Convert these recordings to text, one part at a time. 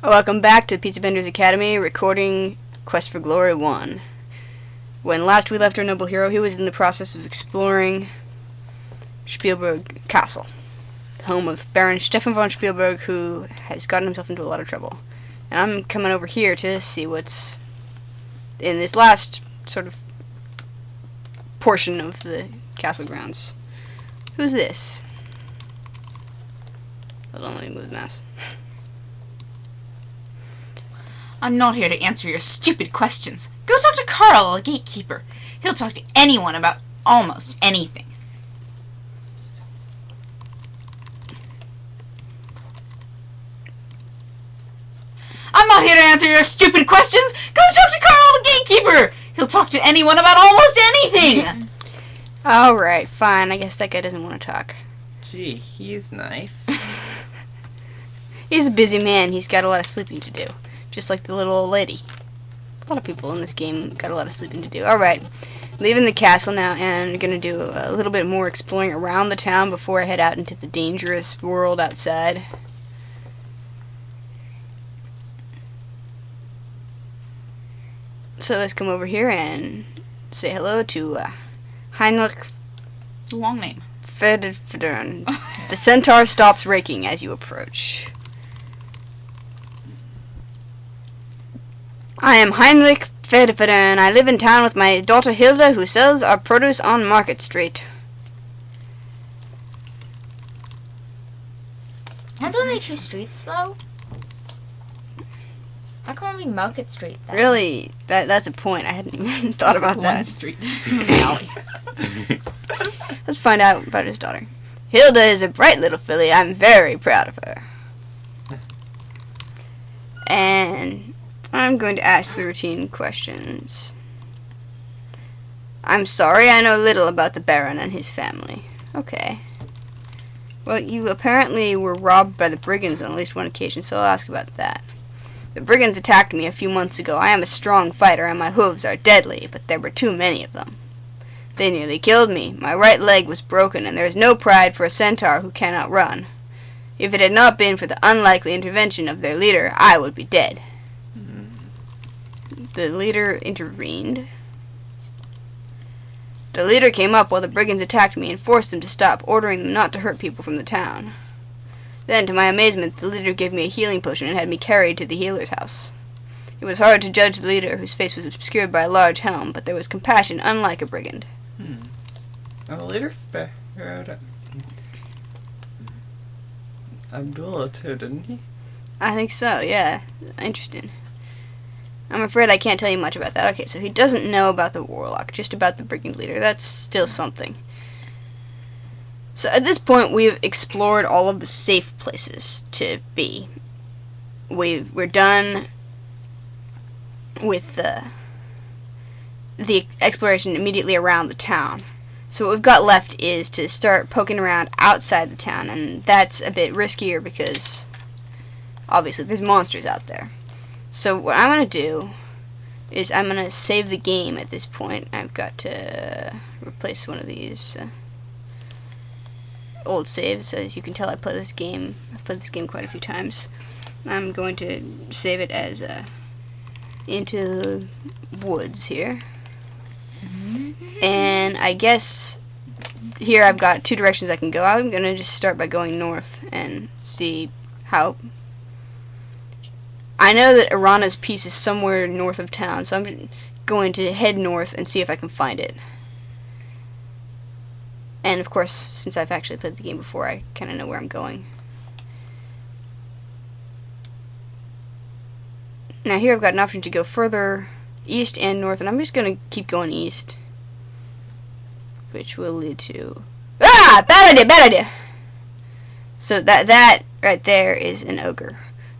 Welcome back to Pizza Bender's Academy, recording Quest for Glory 1. When last we left our noble hero, he was in the process of exploring Spielburg Castle, the home of Baron Stefan von Spielberg, who has gotten himself into a lot of trouble. And I'm coming over here to see what's in this last sort of portion of the castle grounds. Who's this? Hold on, let me move the mouse. I'm not here to answer your stupid questions. Go talk to Carl, a gatekeeper. He'll talk to anyone about almost anything. I'm not here to answer your stupid questions. Go talk to Carl, the gatekeeper. He'll talk to anyone about almost anything. Alright, fine. I guess that guy doesn't want to talk. Gee, he's nice. He's a busy man. He's got a lot of sleeping to do. Just like the little old lady. A lot of people in this game got a lot of sleeping to do. Alright, leaving the castle now, and I'm going to do a little bit more exploring around the town before I head out into the dangerous world outside. So let's come over here and say hello to Heinrich Long name. The Centaur stops raking as you approach. I am Heinrich and I live in town with my daughter Hilda, who sells our produce on Market Street. Aren't only two streets, though? How come only Market Street, then? Really? That's a point. I hadn't even thought about One that. street. Alley. Let's find out about his daughter. Hilda is a bright little filly. I'm very proud of her. And I'm going to ask the routine questions. I'm sorry, I know little about the Baron and his family. Okay. Well, you apparently were robbed by the brigands on at least one occasion, so I'll ask about that. The brigands attacked me a few months ago. I am a strong fighter, and my hooves are deadly, but there were too many of them. They nearly killed me. My right leg was broken, and there is no pride for a centaur who cannot run. If it had not been for the unlikely intervention of their leader, I would be dead. The leader intervened. The leader came up while the brigands attacked me and forced them to stop, ordering them not to hurt people from the town. Then, to my amazement, the leader gave me a healing potion and had me carried to the healer's house. It was hard to judge the leader, whose face was obscured by a large helm, but there was compassion unlike a brigand. And the leader spared Abdullah too, didn't he? I think so, yeah. Interesting. I'm afraid I can't tell you much about that. Okay, so he doesn't know about the warlock, just about the brigand leader. That's still something. So at this point, we've explored all of the safe places to be. We're done with the exploration immediately around the town. So what we've got left is to start poking around outside the town, and that's a bit riskier because obviously there's monsters out there. So what I'm going to do is I'm going to save the game at this point. I've got to replace one of these old saves. As you can tell, I've played this game quite a few times. I'm going to save it as into the woods here. And I guess here I've got two directions I can go. I'm going to just start by going north and see how... I know that Erana's piece is somewhere north of town, so I'm going to head north and see if I can find it. And of course, since I've actually played the game before, I kind of know where I'm going. Now here I've got an option to go further east and north, and I'm just going to keep going east, which will lead to... Ah! Bad idea! Bad idea! So that right there is an ogre.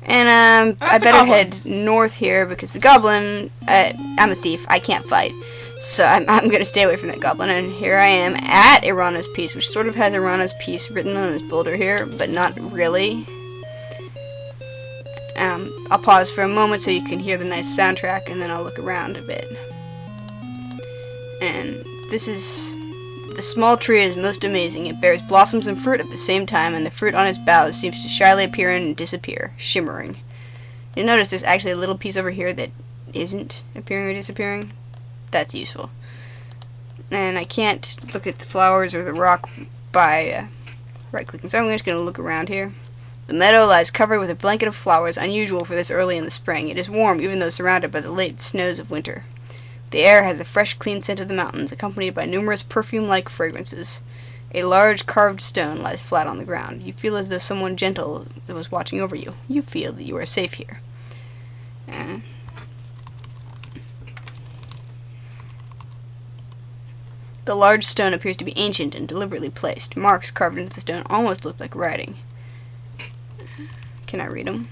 And I better head north here because the goblin, I'm a thief, I can't fight. So I'm going to stay away from that goblin. And here I am at Erana's piece, which sort of has Erana's piece written on this boulder here, but not really. I'll pause for a moment so you can hear the nice soundtrack, and then I'll look around a bit. And this is... The small tree is most amazing. It bears blossoms and fruit at the same time, and the fruit on its boughs seems to shyly appear and disappear, shimmering. You'll notice there's actually a little piece over here that isn't appearing or disappearing. That's useful. And I can't look at the flowers or the rock by right-clicking, so I'm just going to look around here. The meadow lies covered with a blanket of flowers, unusual for this early in the spring. It is warm, even though surrounded by the late snows of winter. The air has the fresh, clean scent of the mountains, accompanied by numerous perfume-like fragrances. A large carved stone lies flat on the ground. You feel as though someone gentle was watching over you. You feel that you are safe here. The large stone appears to be ancient and deliberately placed. Marks carved into the stone almost look like writing. Can I read them?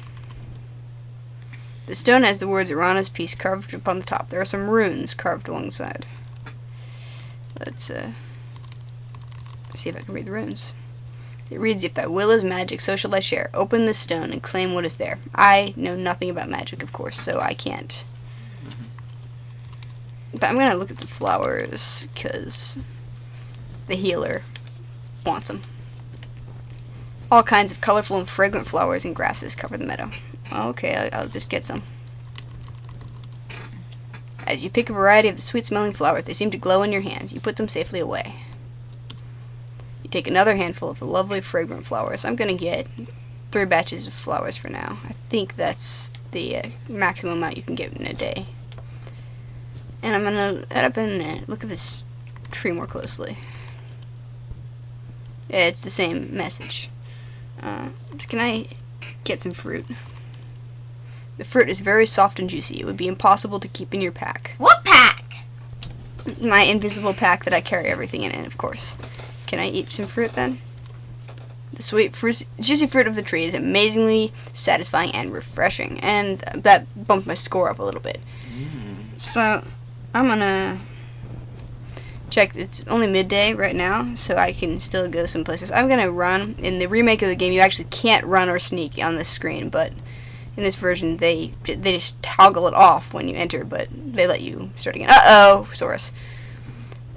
The stone has the words Erana's piece carved upon the top. There are some runes carved alongside. Let's see if I can read the runes. It reads, "If thy will is magic, so shall I share. Open this stone and claim what is there." I know nothing about magic, of course, so I can't. But I'm going to look at the flowers, because the healer wants them. All kinds of colorful and fragrant flowers and grasses cover the meadow. Okay, I'll just get some. As you pick a variety of the sweet-smelling flowers, they seem to glow in your hands. You put them safely away. You take another handful of the lovely, fragrant flowers. I'm going to get 3 batches of flowers for now. I think that's the maximum amount you can get in a day. And I'm going to head up and look at this tree more closely. It's the same message. Can I get some fruit? The fruit is very soft and juicy. It would be impossible to keep in your pack. What pack? My invisible pack that I carry everything in, of course. Can I eat some fruit then? The sweet, juicy fruit of the tree is amazingly satisfying and refreshing. And that bumped my score up a little bit. So, I'm gonna check. It's only midday right now, so I can still go some places. I'm gonna run. In the remake of the game, you actually can't run or sneak on this screen, but in this version, they just toggle it off when you enter, but they let you start again. Uh-oh, Saurus.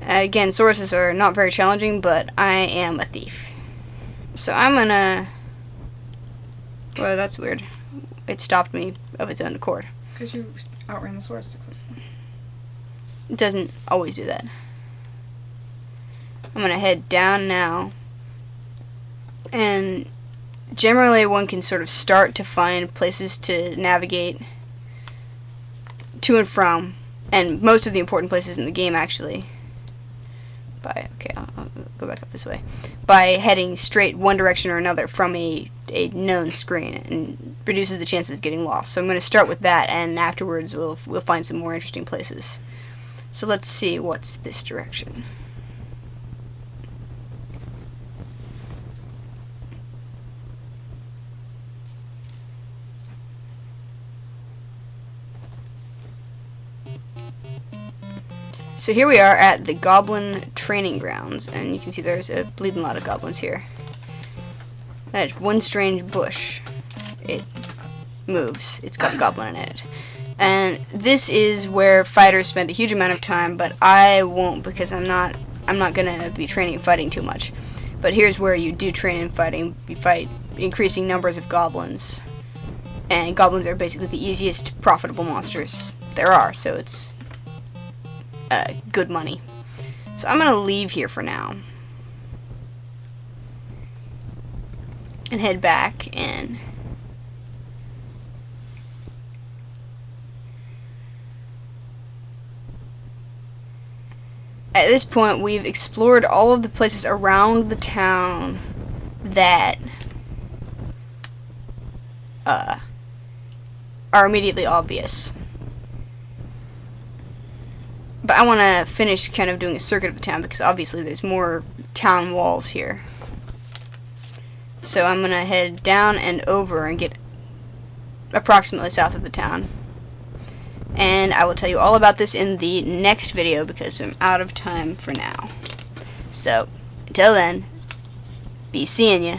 Again, Sauruses are not very challenging, but I am a thief. So I'm gonna... Well, that's weird. It stopped me of its own accord. Because you outran the Saurus successfully. It doesn't always do that. I'm gonna head down now, and generally one can sort of start to find places to navigate to and from, and most of the important places in the game actually, I'll go back up this way, by heading straight one direction or another from a known screen, and reduces the chances of getting lost. So I'm going to start with that, and afterwards we'll find some more interesting places. So let's see what's this direction. So here we are at the goblin training grounds, and you can see there's a bleeding lot of goblins here. That's one strange bush. It moves. It's got a goblin in it. And this is where fighters spend a huge amount of time, but I won't, because I'm not gonna be training and fighting too much. But here's where you do train and fighting. You fight increasing numbers of goblins. And goblins are basically the easiest profitable monsters there are, so it's good money. So I'm gonna leave here for now and head back, and at this point we've explored all of the places around the town that are immediately obvious. But I want to finish kind of doing a circuit of the town, because obviously there's more town walls here. So I'm going to head down and over and get approximately south of the town. And I will tell you all about this in the next video, because I'm out of time for now. So, until then, be seeing ya.